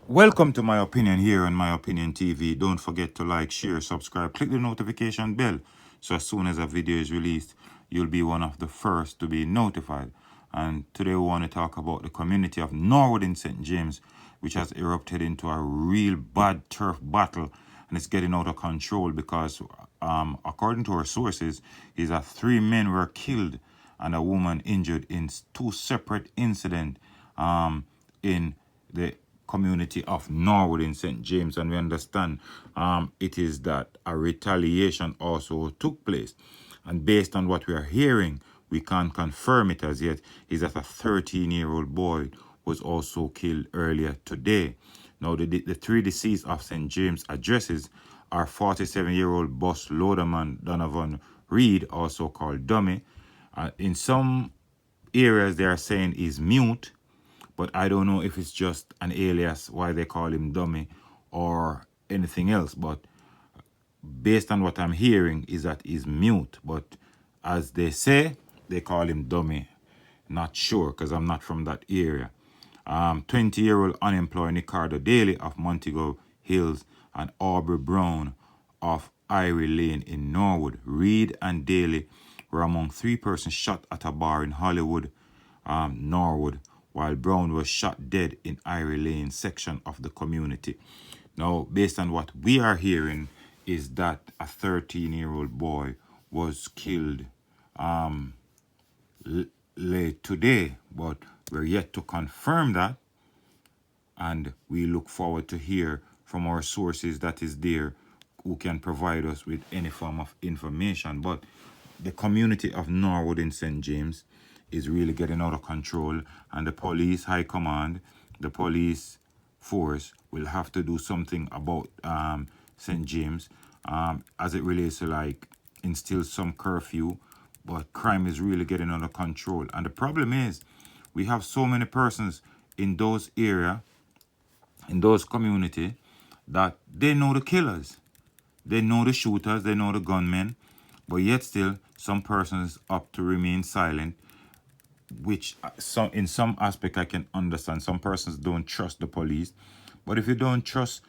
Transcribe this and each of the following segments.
Welcome to My Opinion here on My Opinion TV. Don't forget to like, share, subscribe, click the notification bell so as soon as a video is released, you'll be one of the first to be notified. And today we want to talk about the community of Norwood in St. James, which has erupted into a real bad turf battle, and it's getting out of control because, according to our sources, is that 3 men were killed and a woman injured in two separate incidents in the community of Norwood in St. James, and we understand it is that a retaliation also took place. And based on what we are hearing, we can't confirm it as yet, is that a 13-year-old boy was also killed earlier today. Now, the three deceased of St. James addresses are 47-year-old bus loaderman Donovan Reed, also called Dummy. In some areas, they are saying he's mute, but I don't know if it's just an alias why they call him Dummy or anything else. But based on what I'm hearing is that he's mute, but as they say, they call him Dummy. Not sure because I'm not from that area. 20-year-old unemployed Ricardo Daly of Montego Hills and Aubrey Brown of Irie Lane in Norwood. Reed and Daly were among 3 persons shot at a bar in Hollywood, Norwood, while Brown was shot dead in Irie Lane section of the community. Now, based on what we are hearing, is that a 13-year-old boy was killed late today, but we're yet to confirm that, and we look forward to hear from our sources that is there who can provide us with any form of information. But the community of Norwood in St. James is really getting out of control, and the police high command, the police force will have to do something about St. James as it relates to like instill some curfew, but crime is really getting under control. And the problem is we have so many persons in those area, in those community, that they know the killers, they know the shooters, they know the gunmen, but yet still some persons opt to remain silent, which some in some aspect I can understand. Some persons don't trust the police, but if you don't trust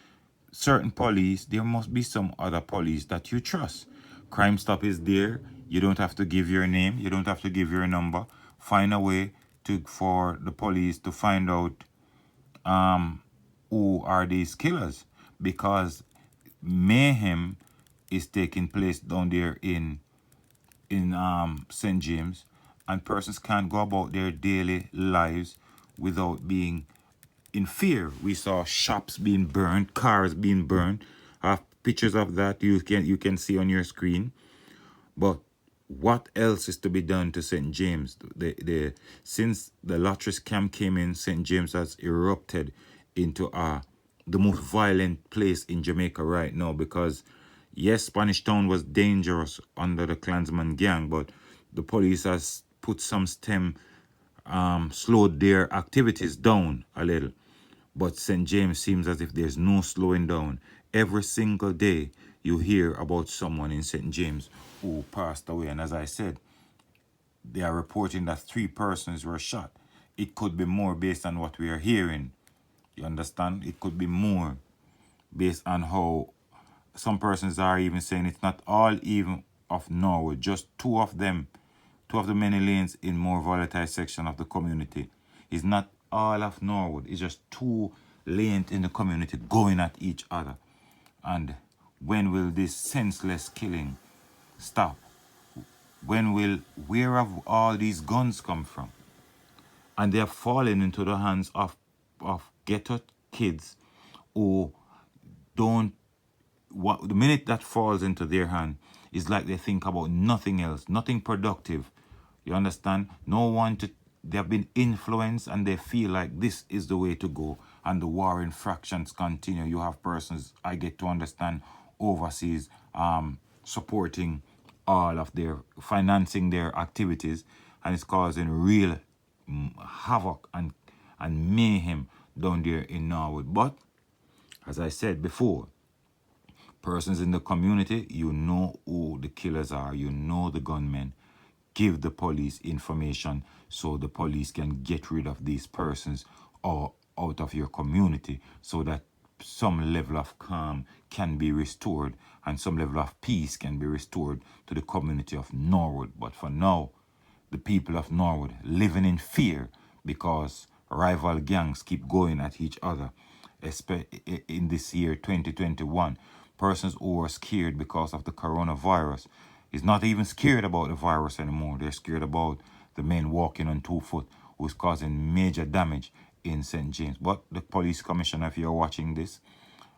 certain police, there must be some other police that you trust. Crime Stop is there. You don't have to give your name. You don't have to give your number. Find a way to for the police to find out who are these killers, because mayhem is taking place down there in St. James, and persons can't go about their daily lives without being in fear. We saw shops being burned, cars being burned. I have pictures of that you can see on your screen. But what else is to be done to St. James? Since the lottery scam came in, St. James has erupted into the most violent place in Jamaica right now, because yes, Spanish Town was dangerous under the Klansman gang, but the police has put some slowed their activities down a little. But St. James seems as if there's no slowing down. Every single day you hear about someone in St. James who passed away. And as I said, they are reporting that 3 persons were shot. It could be more based on what we are hearing. You understand? It could be more based on how some persons are even saying it's not all even of Norwood, just 2 of them, 2 of the many lanes in more volatile section of the community. It's not all of Norwood. It's just 2 lanes in the community going at each other. And when will this senseless killing stop? Where have all these guns come from? And they are falling into the hands of ghetto kids who don't, the minute that falls into their hand, is like they think about nothing else, nothing productive. You understand? No one to, they have been influenced and they feel like this is the way to go, and the warring fractions continue. You have persons, I get to understand, overseas supporting all of their, financing their activities, and it's causing real havoc and mayhem down there in Norwood. But as I said before, persons in the community, you know who the killers are, you know the gunmen. Give the police information so the police can get rid of these persons, or out of your community so that some level of calm can be restored and some level of peace can be restored to the community of Norwood. But for now, the people of Norwood living in fear because rival gangs keep going at each other. In this year 2021, persons who are scared because of the coronavirus is not even scared about the virus anymore. They're scared about the men walking on 2 foot who's causing major damage in StJames. But the police commissioner, if you're watching this,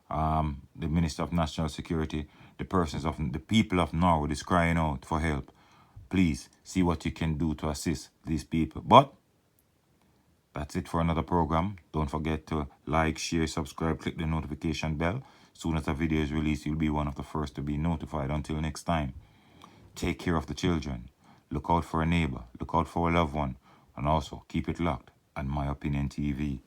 the Minister of National Security, the people of Norwood is crying out for help. Please see what you can do to assist these people. But that's it for another program. Don't forget to like, share, subscribe, click the notification bell. As soon as a video is released, you'll be one of the first to be notified. Until next time, take care of the children. Look out for a neighbor. Look out for a loved one. And also keep it locked on My Opinion TV.